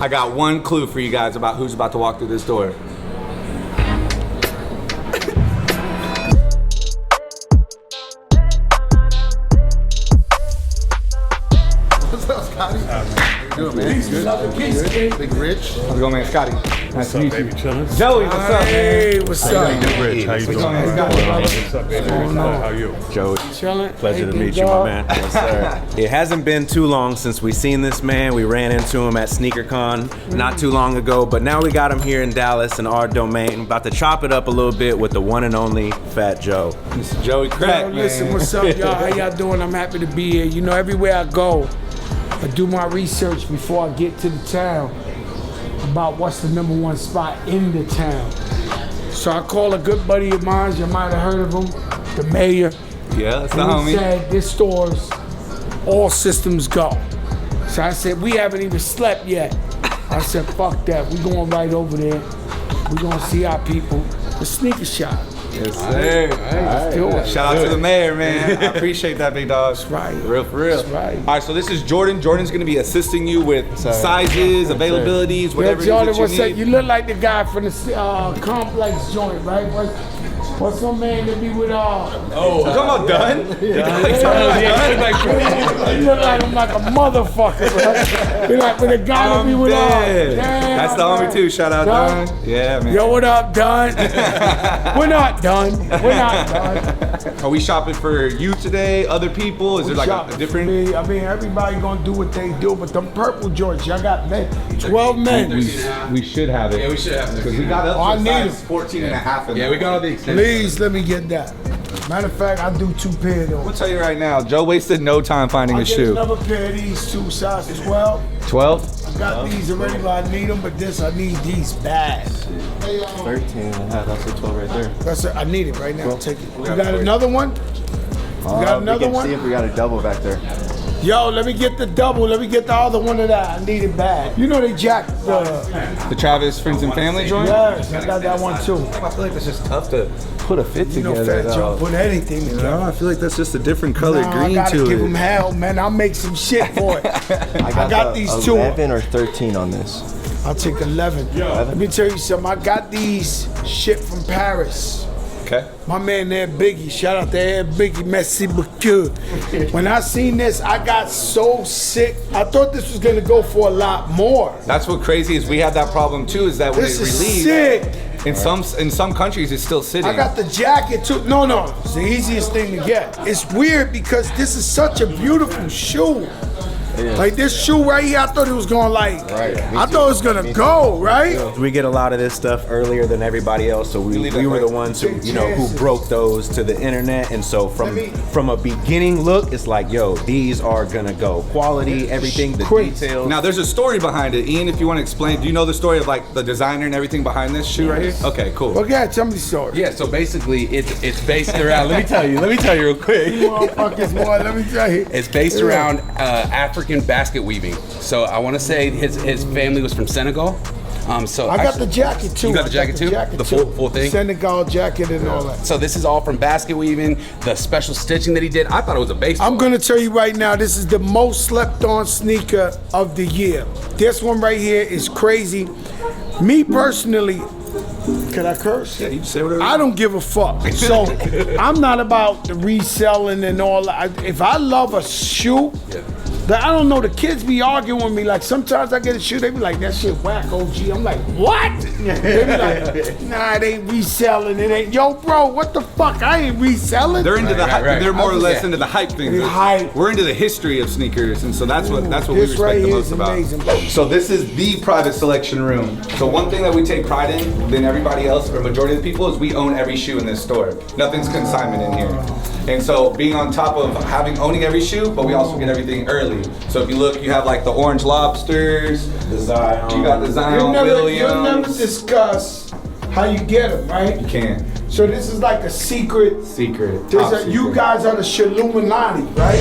I got one clue for you guys about who's about to walk through this door. What's up, Scotty? How you doing, man? Big Rich. How's it going, man? Scotty. Nice to meet you. Baby, chilling. Joey, what's up, man? Hey, what's up? Rich, how you doing? What's up, baby? How are you? Joey, Chilling. pleasure to meet you, my man. Yes, sir. It hasn't been too long since we seen this man. We ran into him at SneakerCon not too long ago, but now we got him here in Dallas in our domain. About to chop it up a little bit with the one and only Fat Joe. Mr. Joey Crack, man. Listen, what's up, y'all? How y'all doing? I'm happy to be here. You know, everywhere I go, I do my research before I get to the town about what's the #1 spot in the town. So I call a good buddy of mine, you might have heard of him, the mayor. Yeah, that's the And he homie. said, this store's all systems go. So I said, we haven't even slept yet. I said, fuck that, we going right over there. We gonna see our people. The sneaker shop. Yes, sir. Let's do it. Shout out to the mayor, man. I appreciate that, big dog. That's right. For real. That's right. All right, so this is Jordan. Jordan's gonna be assisting you with sizes, availabilities, whatever it Jordan, is that what's you that? need. You look like the guy from the complex joint, right? What's some man that be with You talking about Dunn? You look like him like a motherfucker, right? You like with a guy that be with dead. Damn, That's the homie man. too. Shout out Dunn? Dunn. Yeah, man. Yo, what up, Dunn? We're not done. We're not done. Are we shopping for you today? Other people? Is there like a different? I mean, everybody gonna do what they do, but them purple joints, y'all got 12 men. We should have it. Yeah, we should have them. Because we got up Oh, I to need size it. 14 and a half in Yeah, there. we got all the extensions. Please let me get that. Matter of fact, I do 2 pair though. I'll tell you right now, Joe wasted no time finding I'll a get shoe. another pair of these 2 size 12. 12? I got these already, but I need them. But this, I need these bad. 13 and a half, that's a 12 right there. That's it. I need it right now. Take it. You got another one? You got another one? See if we got a double back there. Yo, let me get the double. Let me get the other one of that. I need it bad. You know they jacked The Travis Friends and Family joint? Yes, I got that one too. I feel like that's just tough to put a fit You know, together. Fat Joe put anything together. No, I feel like that's just a different color Nah, green I gotta to give it. them hell, man. I'll make some shit for it. I got these 2. 11 or 13 on this. I'll take 11. Let me tell you something. I got these shit from Paris. Okay. My man there, Biggie. Shout out to Ed Biggie. Merci beaucoup. When I seen this, I got so sick. I thought this was gonna go for a lot more. That's what crazy is. We had that problem too. Is that when This it is released, sick. in some countries it's still sitting. I got the jacket too. No, it's the easiest thing to get. It's weird because this is such a beautiful shoe. Like this shoe right here, I thought it was gonna I thought it was gonna go, right? We get a lot of this stuff earlier than everybody else, so we were the ones who, who broke those to the internet. And so from a beginning look, it's like, yo, these are gonna go. Quality, everything, the details. Now there's a story behind it. Ian, if you want to explain, do you know the story of like the designer and everything behind this shoe right here? Okay, cool. Okay, tell me the story. Yeah, so basically it's based around, let me tell you real quick. Motherfuckers, boy, let me tell you. It's based around African basket weaving. So I want to say his family was from Senegal. So I got the jacket too. You got the jacket too? The full thing? Senegal jacket and all that. So this is all from basket weaving, the special stitching that he did. I thought it was a baseball. I'm gonna tell you right now, this is the most slept on sneaker of the year. This one right here is crazy. Me personally, can I curse? Yeah, you can say whatever. I don't give a fuck. So I'm not about the reselling and all that. If I love a shoe, I don't know, the kids be arguing with me. Like sometimes I get a shoe, they be like, that shit whack, OG. I'm like, what? They be like, nah, it ain't reselling. It ain't. Yo, bro, what the fuck? I ain't reselling. They're into the hype. right. They're more or less into the hype things. The hype. We're into the history of sneakers, and so that's what we This respect right the here most is about. amazing. So this is the private selection room. So one thing that we take pride in than everybody else, or majority of the people, is we own every shoe in this store. Nothing's consignment in here. And so being on top of owning every shoe, but we also get everything early. So if you look, you have like the orange lobsters, The Zion. you got the Zion You'll never Williams. discuss how you get them, right? You can. So this is like a secret. Secret. There's Top you secret. guys are the Shaluminati, right?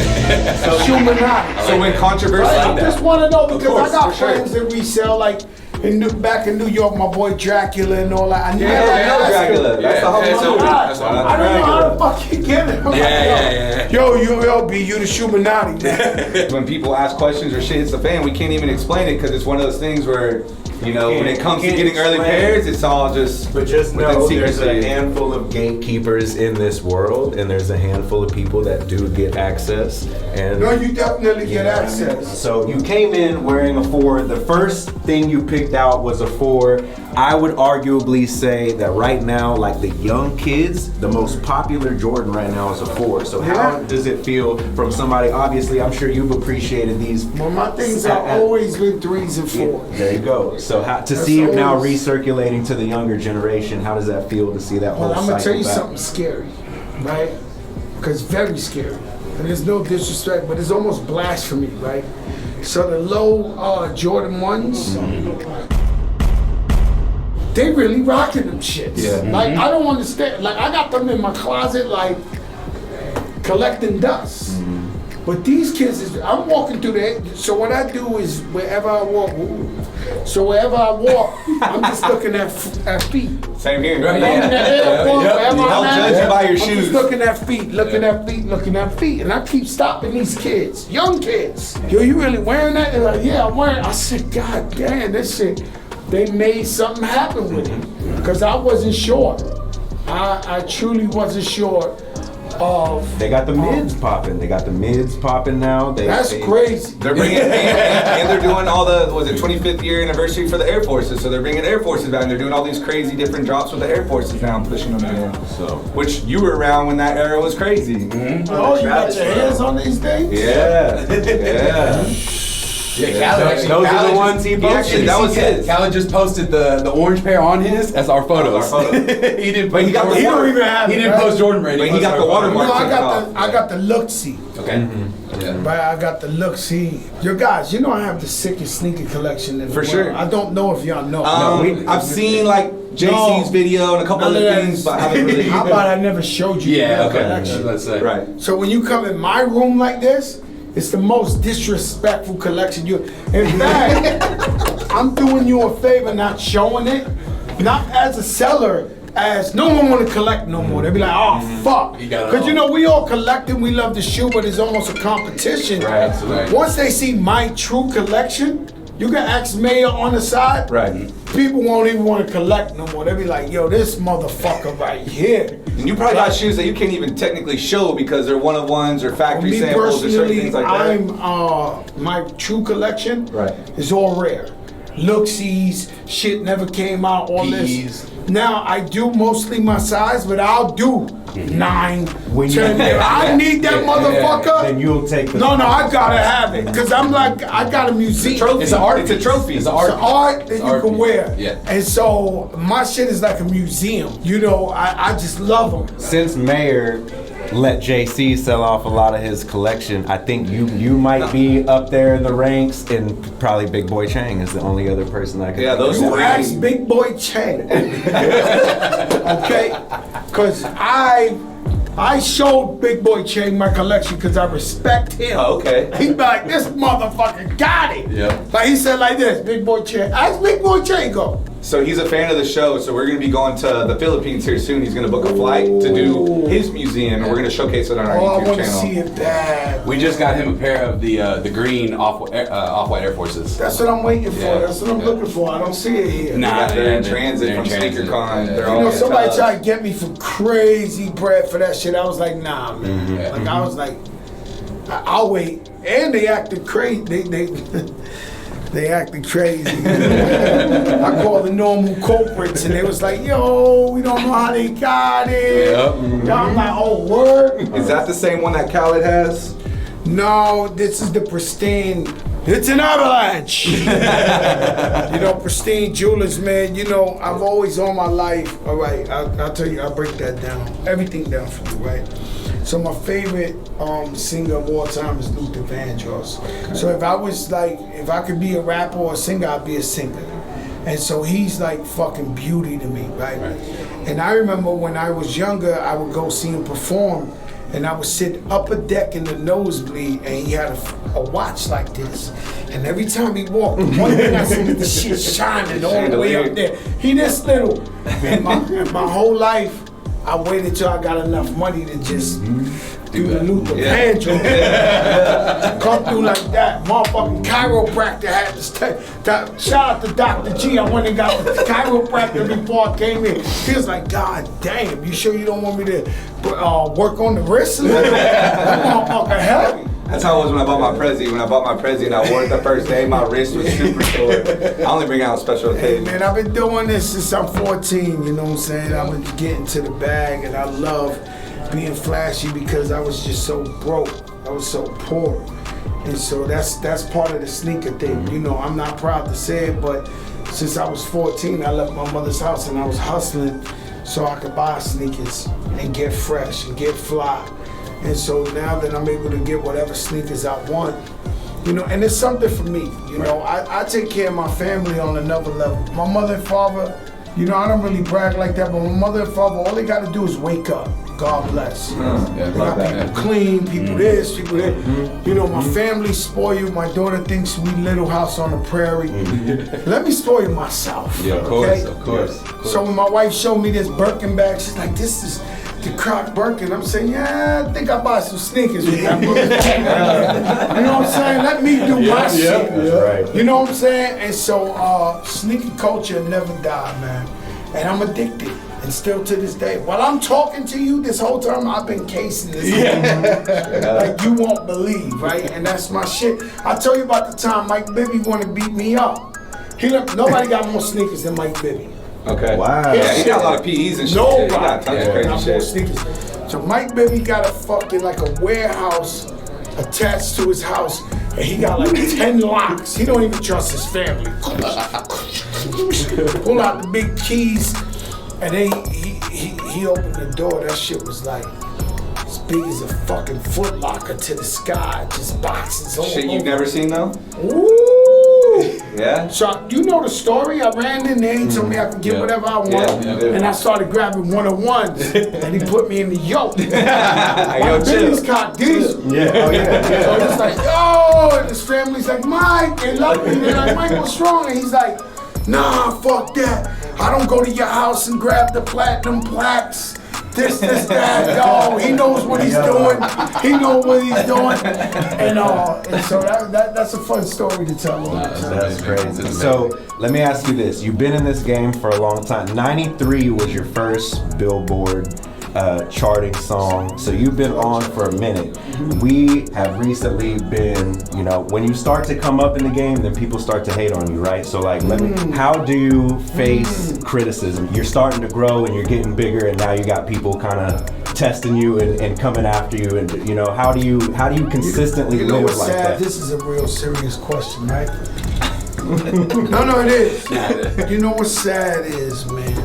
Shaluminati. So when controversy Right? I just want to know because course, I got for sure. friends that resell. Like back in New York, my boy Dracula and all that. I never I know asked Dracula. him. That's the whole Yeah, movie. that's all. I don't know how to fucking get it. I'm like, Yeah. Yo, you be you the Shumanati, man. When people ask questions or shit hits the fan, we can't even explain it because it's one of those things where, you know, when it comes to can't getting early explain. pairs, it's all just But just within know there's secrecy. a handful of gatekeepers in this world, and there's a handful of people that do get access. And No, you definitely get access. so you came in wearing a 4. The first thing you picked out was a 4. I would arguably say that right now, like the young kids, the most popular Jordan right now is a 4. So how does it feel from somebody? Obviously, I'm sure you've appreciated these. Well, my things have always been 3s and 4s. There you go. So how, to see it now recirculating to the younger generation, how does that feel to see that whole Well, I'm gonna tell you cycle back? something scary, right? Because very scary. And there's no disrespect, but it's almost blasphemy, right? So the low Jordan 1s, they really rocking them shits. Yeah. Like, I don't understand. Like, I got them in my closet, like, collecting dust. But these kids, I'm walking through there. So what I do is wherever I walk, I'm just looking at feet. Same here. I'm in the airport, wherever Don't I'm at, judge you by your I'm shoes. just looking at feet, looking at feet, and I keep stopping these kids, young kids. Yo, you really wearing that? They're like, yeah, I'm wearing it. I said, God damn, this shit, they made something happen with it. Because I wasn't sure. I truly wasn't sure of. They got the mids popping. They got the mids popping now. That's crazy. They're bringing and they're doing all the 25th year anniversary for the Air Forces, so they're bringing Air Forces back. And they're doing all these crazy different drops with the Air Forces now, and pushing them in. So Which you were around when that era was crazy. Oh, you got your hands on these things? Yeah, yeah. Yeah, Khaled those are the ones he posted. That was his. Khaled just posted the orange pair on his as our photos. Our photo. He didn't. But he got the He don't water. even have He it, didn't right? post Jordan brand. But he got the watermark. No, Mark I got the look-see. Okay. Yeah. Right, I got the look-see. Yo, guys, you know I have the sickest sneaker collection in the For world. sure. I don't know if y'all know. I've seen like JC's video and a couple None other of that things, is- but I haven't really. How about I never showed you Yeah. the Okay. collection? Let's say. Right. So when you come in my room like this, it's the most disrespectful collection you. In fact, I'm doing you a favor not showing it, not as a seller, as no one want to collect no more. They be like, oh fuck, You got it because you all. know we all collect and we love the shoe, but it's almost a competition. Right, absolutely. Once they see my true collection, you can ask Mayor on the side. Right. People won't even want to collect no more. They be like, yo, this motherfucker right here. And you probably got shoes that you can't even technically show because they're one of ones or factory Me samples or certain personally, things like that. I'm my true collection Right. is all rare. Look-sees, shit never came out, all Keys. this. Now I do mostly my size, but I'll do 9, When you- 10. If I need that motherfucker. then you'll take the. No, I gotta have it, cause I'm like I got a museum. Trophy. It's an art. It's a trophy. It's an It's art. art that you art can piece. wear. Yeah. And so my shit is like a museum. You know, I just love them. Since Mayor let JC sell off a lot of his collection, I think you might be up there in the ranks, and probably Big Boy Chang is the only other person I can. Yeah, think those of. You ask Big Boy Chang. Okay? Cause I showed Big Boy Chang my collection because I respect him. Oh, okay. He be like, this motherfucker got it. Yeah. Like he said like this, Big Boy Chang. Ask Big Boy Chang go. So he's a fan of the show, so we're going to be going to the Philippines here soon. He's going to book a flight to do his museum, and we're going to showcase it on our Oh, I YouTube want to channel. see it bad. We just got him a pair of the green off-white Air Forces. That's what I'm waiting for. Yeah. That's what I'm looking for. I don't see it here. Nah, They're in yeah, transit they're from in transit. SneakerCon. Yeah. They're You all know, somebody tubs. tried to get me for crazy bread for that shit. I was like, nah, man. Mm-hmm. Like I was like, I'll wait. And they acted crazy. They acted crazy. I called the normal culprits, and they was like, yo, we don't know how they got it. Yep. I'm like, oh, word? Is that the same one that Khaled has? No, this is the pristine. It's an avalanche. You know, pristine jewelers, man. You know, I've always all my life. All right, I'll tell you. I'll break that down. Everything down for you, right? So my favorite singer of all time is Luther Vandross. So if I could be a rapper or a singer, I'd be a singer. And so he's like fucking beauty to me, right? And I remember when I was younger, I would go see him perform. and I was sitting upper deck in the nosebleed, and he had a watch like this. And every time he walked, one thing I seen the shit shining all the way up there. He this little. And my whole life, I waited till I got enough money to just do the Luther Vandross. Come through like that. Motherfucking chiropractor had to shout out to Dr. G. I went and got the chiropractor before I came in. He was like, God damn, you sure you don't want me to work on the wrist a little? That motherfucker heavy. That's how it was when I bought my Prezi. When I bought my Prezi and I wore it the first day, my wrist was super sore. I only bring out special occasions. Hey man, I've been doing this since I'm 14, you know what I'm saying? I've been getting to the bag, and I love being flashy because I was just so broke. I was so poor. And so that's part of the sneaker thing. You know, I'm not proud to say it, but since I was 14, I left my mother's house and I was hustling so I could buy sneakers and get fresh and get fly. And so now that I'm able to get whatever sneakers I want, you know, and it's something for me. You know, I take care of my family on another level. My mother and father, you know, I don't really brag like that, but my mother and father, all they gotta do is wake up. God bless. They got people clean, people this, people that. You know, my family spoiled. My daughter thinks we Little House on the Prairie. Let me spoil myself. Yeah, of course, of course. So when my wife showed me this Birkin bag, she's like, this is the Croc Birkin. I'm saying, yeah, I think I buy some sneakers with that Birkin. You know what I'm saying? Let me do my shit. That's right. You know what I'm saying? And so sneaker culture never died, man. And I'm addicted. And still to this day, while I'm talking to you, this whole time I've been casing this. Like you won't believe, right? And that's my shit. I tell you about the time Mike Bibby wanted to beat me up. Nobody got more sneakers than Mike Bibby. Okay. Wow. Yeah, he got a lot of PEs and shit. Nobody He got tons of got crazy more shit. sneakers. So Mike Bibby got a fucking like a warehouse attached to his house, and he got like 10 locks. He don't even trust his family. Pull out the big keys. And then he opened the door. That shit was like as big as a fucking Foot Locker to the sky. Just boxes all Shit over. you've never seen though? Ooh. Yeah? So you know the story? I ran in there. He told me I could get whatever I want. Yeah. And I started grabbing one-on-ones. And he put me in the yoke. Yo, My Billy's chill. caught diesel. Yeah. Oh yeah. So it's like, yo, and his family's like, Mike, they love me. They're like, Mike, what's wrong? And he's like, nah, fuck that. I don't go to your house and grab the platinum plaques. This, that, yo. He knows what he's doing. He knows what he's doing. And so that's a fun story to tell. That's crazy. So let me ask you this. You've been in this game for a long time. 93 was your first Billboard charting song. So you've been on for a minute. We have recently been, you know, when you start to come up in the game, then people start to hate on you, right? So like, how do you face criticism? You're starting to grow and you're getting bigger, and now you got people kind of testing you and coming after you, and you know, how do you consistently You know live what's like sad? that? This is a real serious question, right? No, it is. You know what's sad is, man,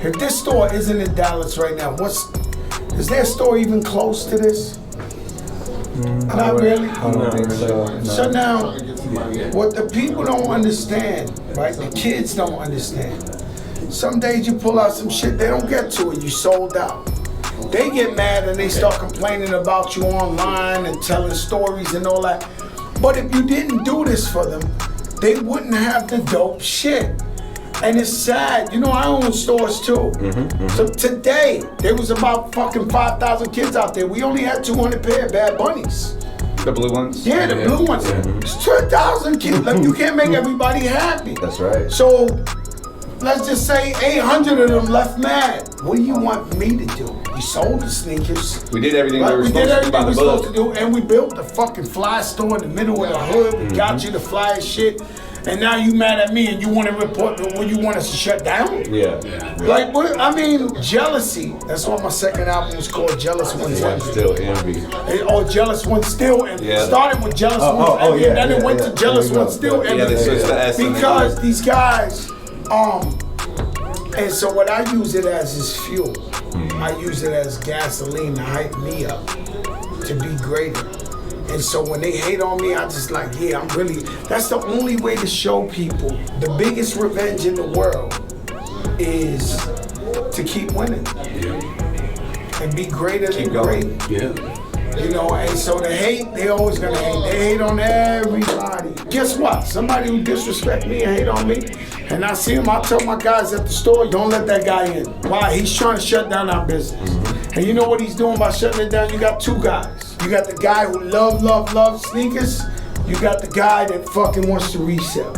if this store isn't in Dallas right now, is there a store even close to this? Not really. I don't think so. So now, what the people don't understand, right? The kids don't understand. Some days you pull out some shit, they don't get to it, you sold out. They get mad and they start complaining about you online and telling stories and all that. But if you didn't do this for them, they wouldn't have the dope shit. And it's sad. You know, I own stores too. So today, there was about fucking 5,000 kids out there. We only had 200 pair of Bad Bunnies. The blue ones? Yeah, the blue ones. It's 2,000 kids. Like, you can't make everybody happy. That's right. So, let's just say 800 of them left mad. What do you want me to do? We sold the sneakers. We did everything Right, we were we supposed did to do by everything we the were supposed to book. do, and we built the fucking fly store in the middle of the hood. We got you the flyest shit, and now you mad at me and you want to report when you want us to shut down? Yeah. Like, what? I mean, jealousy. That's why my second album was called Jealous Ones One Envy. still envy. Or Jealous Ones Still Envy. Yeah. It started with Jealous Ones Envy, yeah, and then it yeah, went yeah. to Jealous There we Ones go. Still Yeah, Envy. they switched the S in the Because these guys, and so what I use it as is fuel. I use it as gasoline to hype me up to be greater. And so when they hate on me, I just like, yeah, that's the only way to show people the biggest revenge in the world is to keep winning. And be greater than great. Yeah. You know, and so the hate, they always gonna hate. They hate on everybody. Guess what? Somebody who disrespect me and hate on me, and I see him, I tell my guys at the store, don't let that guy in. Why? He's trying to shut down our business. And you know what he's doing by shutting it down? You got two guys. You got the guy who love sneakers. You got the guy that fucking wants to resell.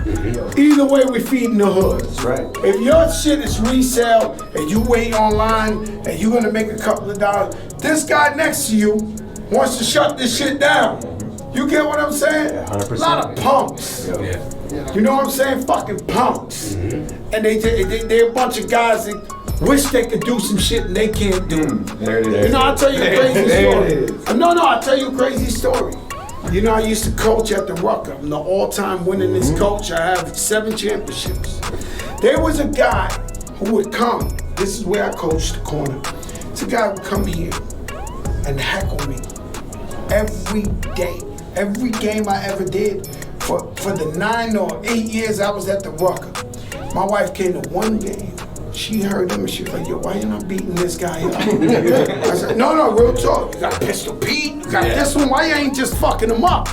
Either way, we feeding the hood. That's right. If your shit is resell and you wait online and you're gonna make a couple of dollars, this guy next to you wants to shut this shit down. You get what I'm saying? 100%. A lot of punks. Yeah. You know what I'm saying? Fucking punks. And they're a bunch of guys that wish they could do some shit and they can't do. There it is. You know, I'll tell you a crazy There it story. No, I'll tell you a crazy story. You know, I used to coach at the Rucker. I'm the all-time winningest coach. I have 7 championships. There was a guy who would come. This is where I coached the corner. It's a guy who would come here and heckle me every day. Every game I ever did for the 9 or 8 years I was at the Rucker. My wife came to one game. She heard him and she was like, yo, why you not beating this guy up? I said, no, real talk. You got Pistol Pete, you got this one, why you ain't just fucking him up?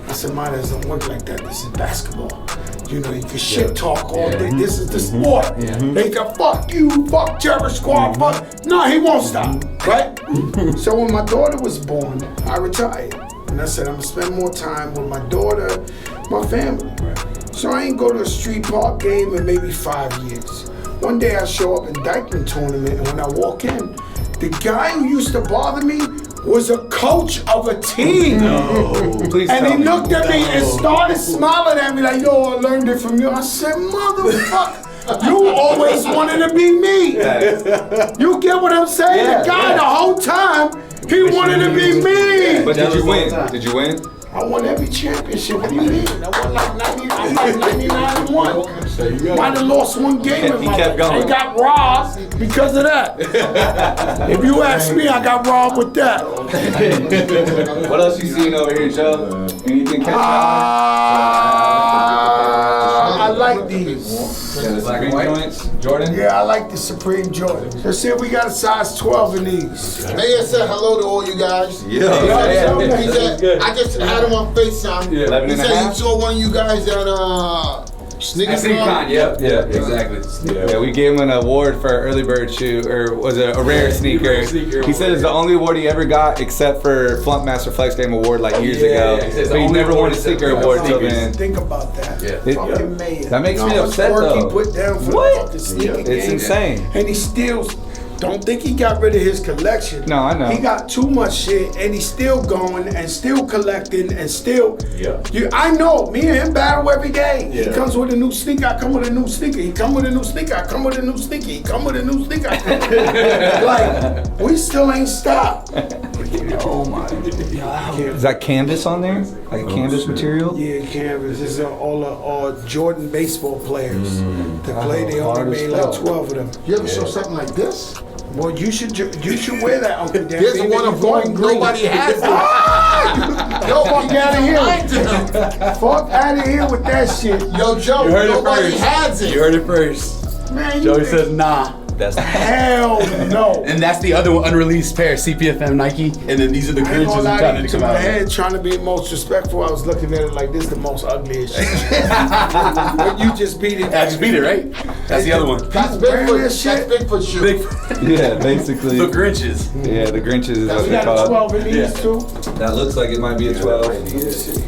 I said, mine doesn't work like that. This is basketball. You know, you can shit talk all day. This is the sport. They can fuck you, fuck Terror Squad, fuck. No, he won't stop, right? So when my daughter was born, I retired. And I said, I'm gonna spend more time with my daughter, my family. So I ain't go to a street park game in maybe 5 years. One day I show up in Dykeman tournament, and when I walk in, the guy who used to bother me was a coach of a team. Please And tell he me. looked at me and started smiling at me like, yo, I learned it from you. I said, motherfucker, you always wanted to be me. You get what I'm saying? Yeah, The guy the whole time, he wanted to be me. But did you win? Did you win? I won every championship. What do you mean? I won like 99 and 1. Might have lost one game in He my kept life. going. I got robbed because of that. If you ask me, I got robbed with that. What else you seen over here, Joe? Anything catch I like these. the Supreme joints, Jordan? Yeah, I like the Supreme Jordan. Let's see if we got a size 12 in these. Mayor said hello to all you guys. Yeah. He said, I just had him on FaceTime. 11 He and a said he half? saw one of you guys at Sneakers Con. Yep, exactly. Yeah, we gave him an award for early bird shoe, or was it a rare sneaker? He said it's the only award he ever got, except for Flunk Master Flex Game Award like years ago. He says But he only never award won a except sneaker for award till sneakers. then. Think about that. Fucking mayor. That makes me How much upset, work though. he put down for What? the fucking sneaker It's game. insane. And he still, don't think he got rid of his collection. No, I know. He got too much shit and he's still going and still collecting and still. I know, me and him battle every day. He comes with a new sneaker, I come with a new sneaker. He come with a new sneaker, I come with a new sneaker. He come with a new sneaker. Like, we still ain't stopped. Oh my. Is that canvas on there? Like a canvas material? Yeah, canvas. This is all Jordan baseball players. They play, they only hard as made like fuck. 12 of them. You ever saw something like this? Well, you should wear that, Uncle Dan. There's one of them. Nobody has it. Nobody Fuck out of here. finds it. Fuck out of here with that shit. Yo, Joe, You heard it nobody first. has it. You heard it first. Man, Joey you says nah. That's hell no. And that's the other unreleased pair, CPFM Nike, and then these are the I ain't cringes gonna I'm lie trying to to you, come to my out. head, trying to be most respectful. I was looking at it like this is the most ugliest shit. But you just beat it. I just beat it, right? That's the other one. That's Wearing Bigfoot. this That's shit? Bigfoot shoe. Big Yeah, basically. the Grinches. Yeah, the Grinches is what We they're got a called. 12 in these too. That looks like it might be a 12.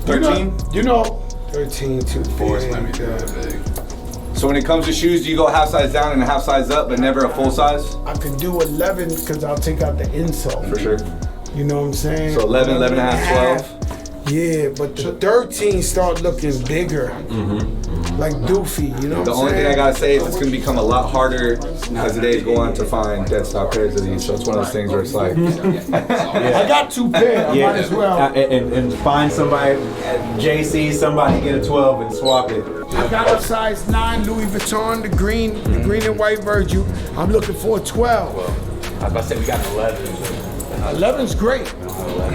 13? You know 13, 2, 4. So when it comes to shoes, do you go half size down and a half size up, but never a full size? I could do 11 because I'll take out the insole. For sure. You know what I'm saying? So 11, 11 and a half, 12. Yeah, but the 13 start looking bigger. Like doofy, you know what The I'm only saying? thing I gotta say is it's gonna become a lot harder as the days go on to find dead stock pairs of these. So it's one of those things where it's like, I got 2 pairs, I might as well. and find somebody at JC, somebody get a 12 and swap it. I got a size 9 Louis Vuitton, the green and white Virgil. I'm looking for a 12. I was about to say we got an 11. 11's great.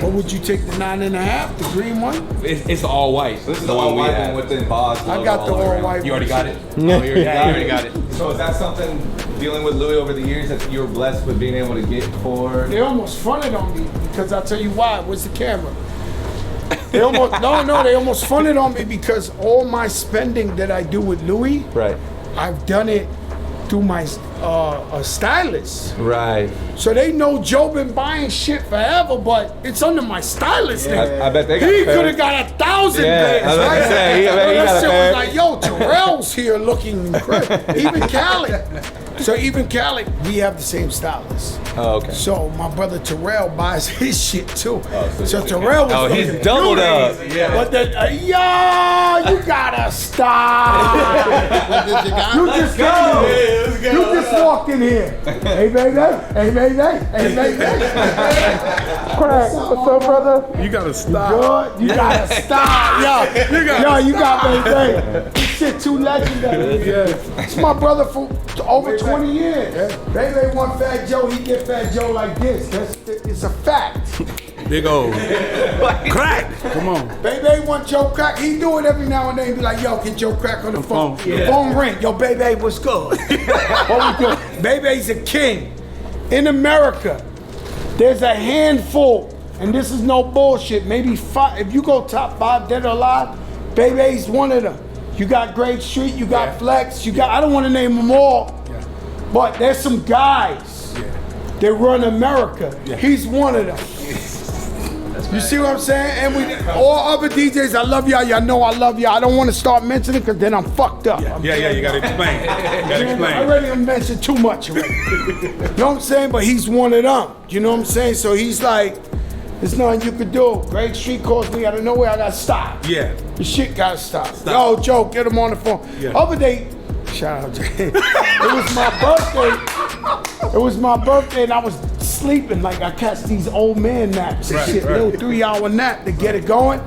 But would you take the 9.5, the green one? It's all white. This is the all one we white have. one with the Boz I logo got the all around. white. You already got it? Yeah. Oh, you already got it. So is that something, dealing with Louis over the years, that you were blessed with being able to get for? They almost fronted on me because I'll tell you why. Where's the camera? They almost they almost fronted on me because all my spending that I do with Louis, Right. I've done it through my stylist. Right. So they know Joe been buying shit forever, but it's under my stylist name. I bet they got He paid. could have got 1,000 Yeah, bands, I was about to right? say, he So got that a shit bag. was like, yo, Terrell's here looking incredible. Even Khaled. So even Khaled, we have the same stylist. Oh, okay. So my brother Terrell buys his shit too. So Terrell was he's looking doubled up. beautiful. But then, yo, you gotta stop. You just came in. You just walked in here. Hey, baby. Hey, baby. Hey, baby. Craig, what's up, brother? You gotta stop. Good. You gotta stop. Yo, you got baby. This shit too legendary. It's my brother for over 20 years. Baby want Fat Joe, he get Fat Joe like this. It's a fact. Big old crack. Come on. Baby want Joe Crack. He do it every now and then. He be like, yo, get Joe Crack on the phone. The phone ring. Yo, Baby, what's good? What we doing? Baby's a king. In America, there's a handful, and this is no bullshit, maybe 5. If you go top 5 dead or alive, Baby's one of them. You got Great Street, you got Flex, you got, I don't want to name them all, but there's some guys that run America. He's one of them. You see what I'm saying? And we, all other DJs, I love y'all. Y'all know I love y'all. I don't want to start mentioning because then I'm fucked up. Yeah, you gotta explain. You gotta I explain. already mentioned too much already. You know what I'm saying? But he's one of them. You know what I'm saying? So he's like, there's nothing you could do. Great Street calls me out of nowhere. I gotta stop. Yeah. The shit gotta stop. Yo, Joe, get him on the phone. Yeah. Other day, shout out, Jay. It was my birthday. It was my birthday, and I was sleeping. Like I catch these old man naps and shit. Little 3-hour nap to get it going.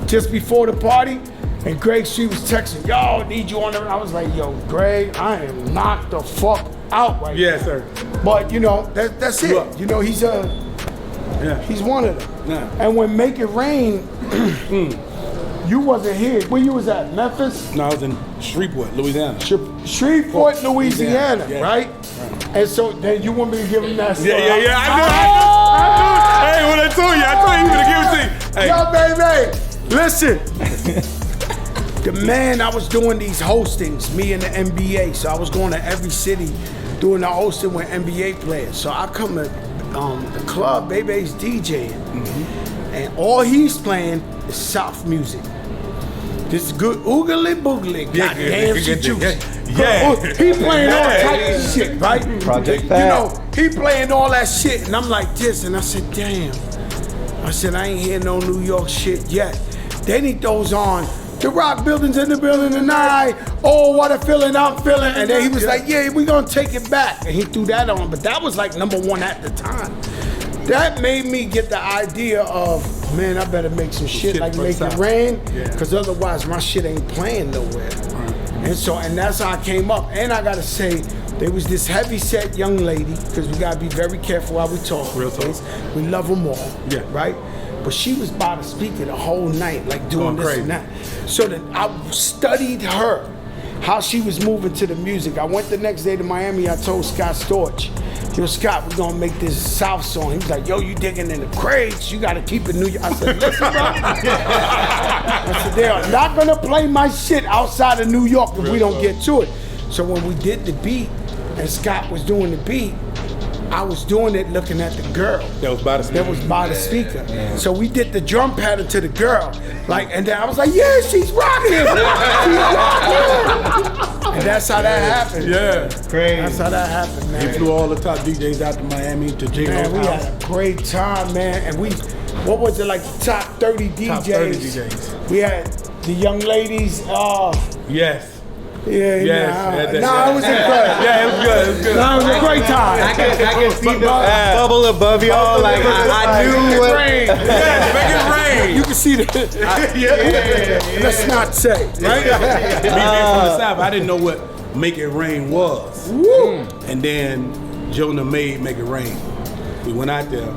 Just before the party, and Greg Street was texting, yo, I need you on there. And I was like, yo, Greg, I am knocked the fuck out right now. Yes, sir. But you know, that's it. Look. You know, he's one of them. Yeah. And when Make It Rain, you wasn't here. Where you was at? Memphis? No, I was in Shreveport, Louisiana. Shreveport, Louisiana, Yeah. right? And so then you want me to give him that story? Yeah. I knew. Hey, what I told you, I told you he was gonna give it to you. Hey. Yo, baby, listen. The man, I was doing these hostings, me and the NBA. So I was going to every city doing the hosting with NBA players. So I come to the club, Baby's DJing. And all he's playing is South music. This is good oogly boogly, goddamn shit juicy. Yeah. He playing all types of shit, right? Project You Pat. know, he playing all that shit, and I'm like this, and I said, damn. I said, I ain't hear no New York shit yet. Then he throws on, the rock building's in the building tonight. Oh, what a feeling I'm feeling. And then he was like, yeah, we gonna take it back. And he threw that on, but that was like #1 at the time. That made me get the idea of, man, I better make some shit like Make It Rain, because otherwise my shit ain't playing nowhere. And so, and that's how I came up. And I gotta say, there was this heavy set young lady, because we gotta be very careful how we talk. Real talk. We love them all, Yeah. right? But she was by the speaker the whole night, like doing Going this crazy. and that. So then I studied her, how she was moving to the music. I went the next day to Miami, I told Scott Storch, yo, Scott, we're gonna make this South song. He was like, yo, you digging in the crates, you gotta keep it New York. I said, listen, bro. I said, they are not gonna play my shit outside of New York if we don't get to it. So when we did the beat, and Scott was doing the beat, I was doing it looking at the girl That was by the that was by the speaker. So we did the drum pattern to the girl. Like, and then I was like, yeah, she's rocking it. She's rocking it. And that's how that happened. Yeah. That's how that happened, He man. flew all the top DJs out to Miami to J-Lo's Man, we house. had a great time, man. And we, what was it, like the top 30 DJs? Top 30 DJs. We had the young ladies, Yes. yeah, Yes. it was incredible. Yeah, it was good. It was good. Nah, it was a great time. I can see the Bubble above y'all, like I knew what. Yes, make it rain. You can see the, let's not say, right? Me being from the South, I didn't know what Make It Rain was. Woo. And then Jonah made Make It Rain. We went out there,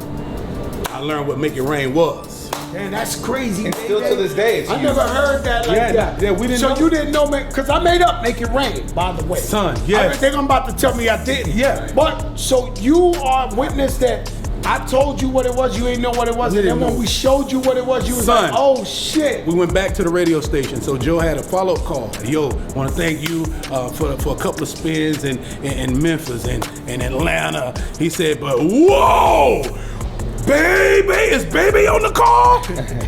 I learned what Make It Rain was. Man, that's crazy. And still to this day, it's I never heard that like that. Yeah, we didn't so know. you didn't know, man, because I made up Make It Rain, by the way. Son, yes. They're about to tell me I didn't. Yeah. But, so you are witness that I told you what it was, you ain't know what it was, and then when we showed you what it was, you was Son. like, oh shit. We went back to the radio station, so Joe had a follow-up call. Yo, want to thank you for a couple of spins in Memphis and Atlanta. He said, but whoa, baby, is baby on the call?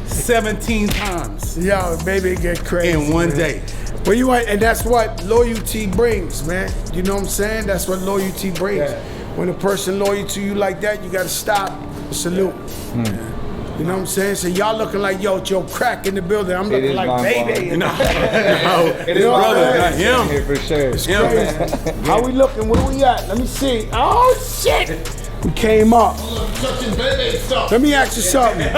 17 times Yo, baby, get crazy. in one man. day. Well, you ain't, and that's what loyalty brings, man. You know what I'm saying? That's what loyalty brings. Yeah. When a person loyal to you like that, you gotta stop, salute. You know what I'm saying? So y'all looking like, yo, Joe Crack in the building. I'm looking is like mind-blowing. baby. You know, It is You know what brother, I'm not saying? him. here for sure. Crazy. How we looking? Where we at? Let me see. Oh shit! We came up. Touching baby stuff. Let me ask you something. No,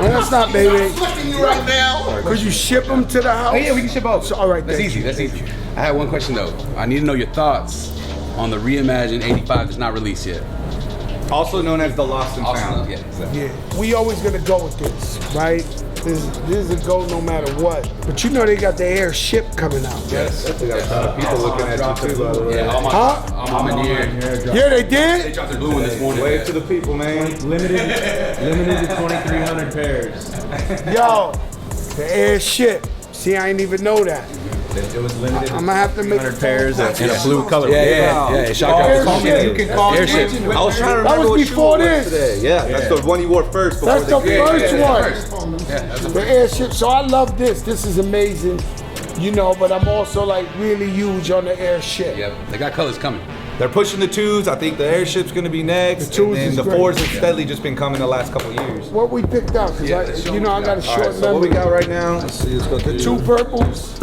that's not baby. Flicking you right now. Could you ship them to the house? Oh yeah, we can ship out. So, all right, That's thank easy. you. That's easy. I had one question though. I need to know your thoughts on the reimagined 85 that's not released yet. Also known as the Lost and Also, Found. yeah, exactly. Yeah, we always gonna go with this, right? This is a go no matter what. But you know they got the airship coming out. Yes. We got a ton of people looking at you too, by the way. Yeah, all my, Huh? all my year. Yeah, they They did. dropped the blue one this morning. Wave to the people, man. Limited to 2,300 pairs. Yo, the airship. See, I ain't even know that. It was limited I'm gonna have to make 200 pairs in a blue color. Yeah. It shot Airship. You can call Airship. it. I was trying to That remember was what shoe before it was this. today. Yeah, that's the one you wore first. Before That's the they- first one. The airship. So I love this. This is amazing. You know, but I'm also like really huge on the airship. Yep. They got colors coming. They're pushing the twos. I think the airship's gonna be next. The twos and is then the great. fours have steadily just been coming the last couple years. What we picked out, cause Yeah, you know I got a All short right, so what we memory. got right now? Let's see. Let's go through. Two purples.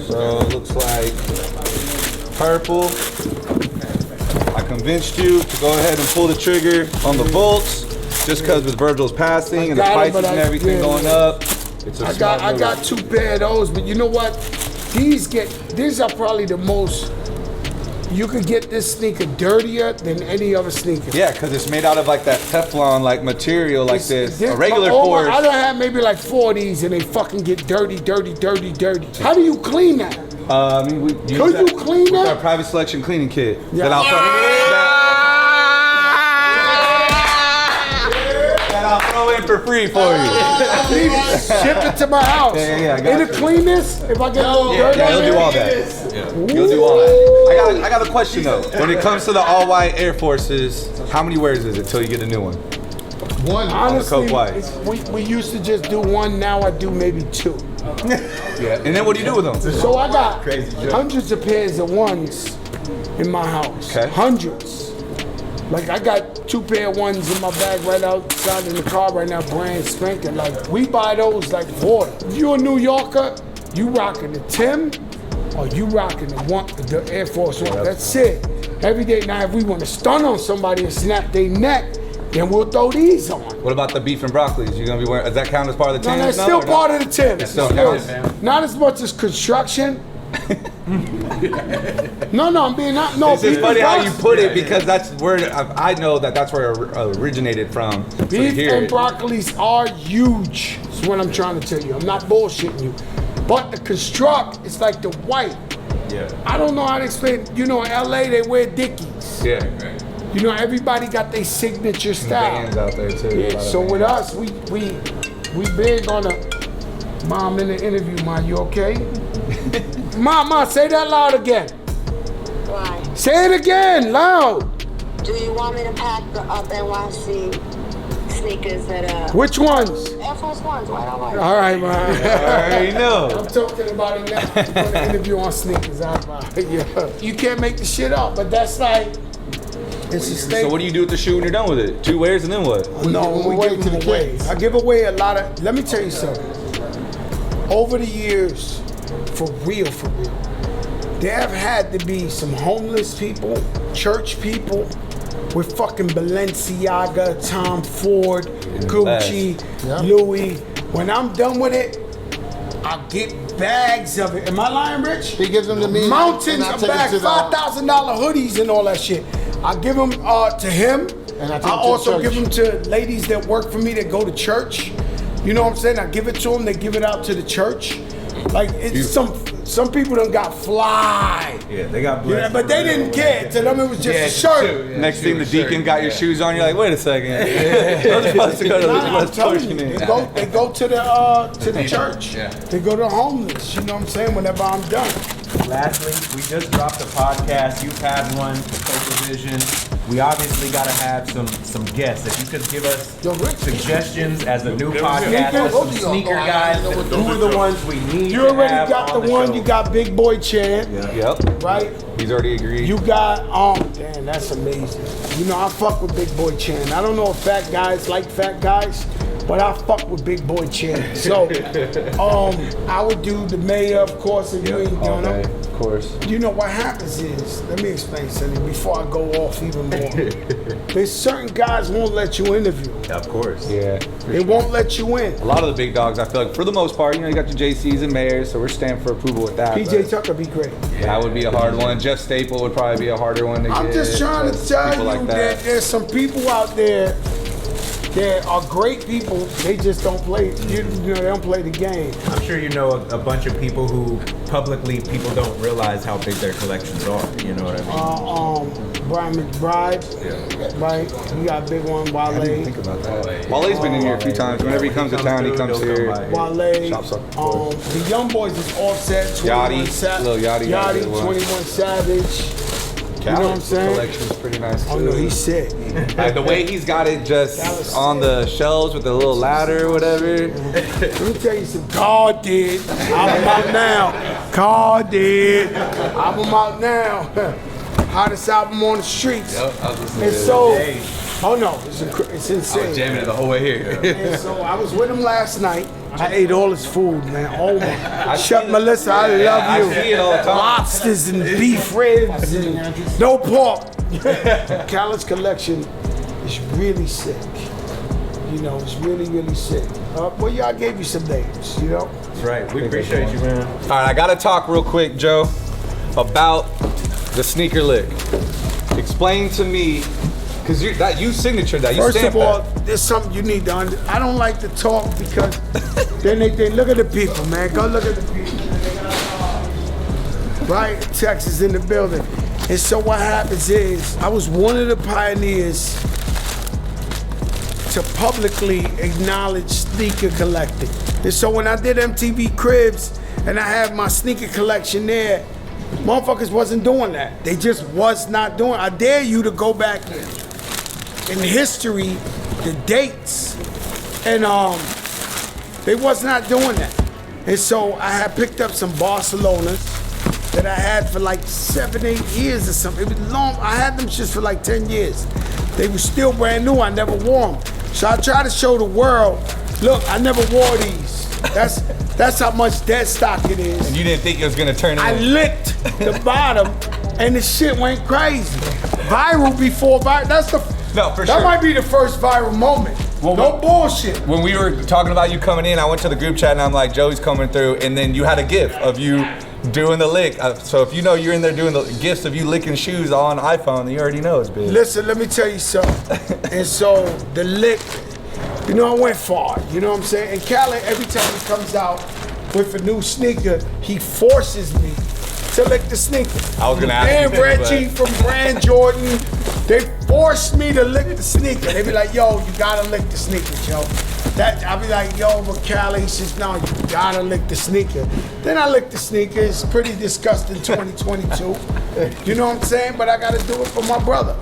So it looks like purple. I convinced you to go ahead and pull the trigger on the bolts, just because with Virgil's passing and the got it, prices but and I- everything yeah. going up. It's a I smart got move. 2 pair of those, but you know what? These are probably the most. You could get this sneaker dirtier than any other sneaker. Yeah, because it's made out of like that Teflon like material like this. A regular I force. done had maybe like 4 of these and they fucking get dirty. How do you clean that? I mean, we use Could that you clean with that? our private selection cleaning kit. Yeah. That I'll throw in for free for you. Ship it to my house. Yeah, I got It'll you. clean this if I get a little dirty. Yeah, on he'll it? do all that. He'll do all that. I got a question though. When it comes to the all white Air Forces, how many wears is it till you get a new one? One. Honestly, Coke whites. we used to just do one. Now I do maybe 2. And then what do you do with them? So I got hundreds of pairs of ones in my house. Okay. Hundreds. Like I got 2 pair of ones in my bag right outside in the car right now, brand spanking. Like we buy those like water. If you a New Yorker, you rocking the Tim or you rocking the Air Force One. That's it. Every day now, if we want to stun on somebody and snap their neck, then we'll throw these on. What about the beef and broccolis? You gonna be wearing? Does that count as part of the No, Tims that's now, still or not? part of the Tims. still counts. Not as much as construction. No, I'm being not. No, It's just beef funny and how you broccoli- put it because that's where I know that's where it originated from. So you Beef hear and it. broccolis are huge. That's what I'm trying to tell you. I'm not bullshitting you. But the construct, it's like the white. Yeah. I don't know how to explain. You know, in LA they wear Dickies. Yeah. You know, everybody got their signature Bands style. out there too. a Yeah, lot of so bands. with us, we big on a mom in the interview, Ma, you okay? Ma, say that loud again. Why? Say it again, loud. Do you want me to pack the up NYC sneakers that Which ones? Air Force Ones, white on white? All right, man. I already know. I'm talking about it now. I'm going to interview on sneakers. Yeah. You can't make the shit up, but that's like, it's a So statement. what do you do with the shoe when you're done with it? 2 wears and then what? No, we give them away. I give away a lot of. Let me tell you something. Over the years, for real, there have had to be some homeless people, church people, with fucking Balenciaga, Tom Ford, Gucci, Louis. When I'm done with it, I get bags of it. Am I lying, Rich? He gives them to me. Mountains and I of take it bags, to the- $5,000 hoodies and all that shit. I give them to him, I also give them to ladies that work for me that go to church. You know what I'm saying? I give it to them. They give it out to the church. Like it's some people done got fly. Yeah, they got blessed. Yeah, but they didn't care. To them, it was just a shirt. Next thing the deacon got your shoes on, you're like, wait a second. I'm supposed to go to I'm telling you, they go to the church. Yeah. They go to the homeless. You know what I'm saying? Whenever I'm done. Lastly, we just dropped a podcast. You've had one, Social Vision. We obviously got to have some guests. If you could give us suggestions as a new podcast with some sneaker guys, who are the ones we need? You already got the one. You got Big Boy Chan. Yep. Right? He's already agreed. You got, damn, that's amazing. You know, I fuck with Big Boy Chan. I don't know if fat guys like fat guys, but I fuck with Big Boy Chan. So, I would do the mayor, of course, if you ain't done him. Of course. You know what happens is, let me explain something before I go off even more. There's certain guys won't let you interview. Of course. Yeah. They won't let you in. A lot of the big dogs, I feel like, for the most part, you got your JCs and mayors, so we're stamped for approval with that. PJ Tucker be great. That would be a hard one. Jeff Staple would probably be a harder one to get. I'm just trying to tell you like that there's some people out there that are great people. They just don't play. You know, they don't play the game. I'm sure you know a bunch of people who publicly people don't realize how big their collections are. You know what I mean? Brian McBride, right? You got a big one. I didn't Wale. think about that. Wale's been in here a few times. Whenever he comes to town, he comes here. Wale. Shops up. The young boys is Offset. 21 Yachty. Lil Yachty. Yachty, 21 Savage. You know what I'm saying? Collection's pretty nice too. Oh no, he's sick. Like the way he's got it just on the shelves with the little ladder or whatever. Let me tell you some. God did. Album out now. God did. Album out now. Hottest album on the streets. And so, oh no, it's insane. I was jamming it the whole way here. And so I was with him last night. I ate all his food, man. Oh my. Chef Melissa, I love you. I see it all the time. Lobsters and beef ribs and no pork. Khaled's collection is really sick. You know, it's really, really sick. Well, yeah, I gave you some names, you know? That's right. We appreciate you, man. All right, I gotta talk real quick, Joe, about the sneaker lick. Explain to me, because you signatured that. You First stamped of all, that. there's something you need to understand. I don't like to talk because then they look at the people, man. Go look at the people. Right? Texas in the building. And so what happens is, I was one of the pioneers to publicly acknowledge sneaker collecting. And so when I did MTV Cribs and I had my sneaker collection there, motherfuckers wasn't doing that. They just was not doing it. I dare you to go back in history, the dates, and they was not doing that. And so I had picked up some Barcelonas that I had for like 7-8 years or something. It was long. I had them just for like 10 years. They were still brand new. I never wore them. So I try to show the world, look, I never wore these. That's how much dead stock it is. And you didn't think it was gonna turn I in. licked the bottom, and the shit went crazy. Viral before viral. That's the. No, for that sure. might be the first viral moment. Well, no bullshit. When we were talking about you coming in, I went to the group chat and I'm like, Joey's coming through, and then you had a gif of you doing the lick. So if you know you're in there doing the gifs of you licking shoes on iPhone, then you already know it's big. Listen, let me tell you something. And so the lick, you know, I went far. You know what I'm saying? And Khaled, every time he comes out with a new sneaker, he forces me to lick the sneaker. I was gonna ask And you this, Reggie from Brand Jordan, they forced me to lick the sneaker. They be like, yo, you gotta lick the sneaker, Joe. I'll be like, yo, but Khaled, he says, no, you gotta lick the sneaker. Then I lick the sneaker. It's pretty disgusting 2022. You know what I'm saying? But I gotta do it for my brother.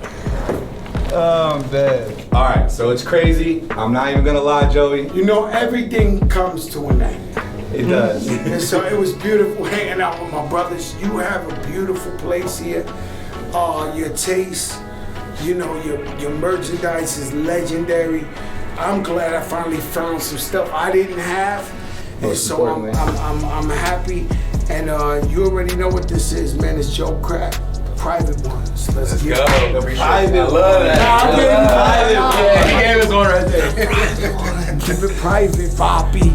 Oh, I'm dead. All right, so it's crazy. I'm not even gonna lie, Joey. You know, everything comes to an end. It does. And so it was beautiful hanging out with my brothers. You have a beautiful place here. Your taste, you know, your merchandise is legendary. I'm glad I finally found some stuff I didn't have. And so I'm happy. And you already know what this is, man. It's Joe Crack. Private ones. Let's get Go. it. Private. I love that. He gave us one right there. Keep it private, Poppy.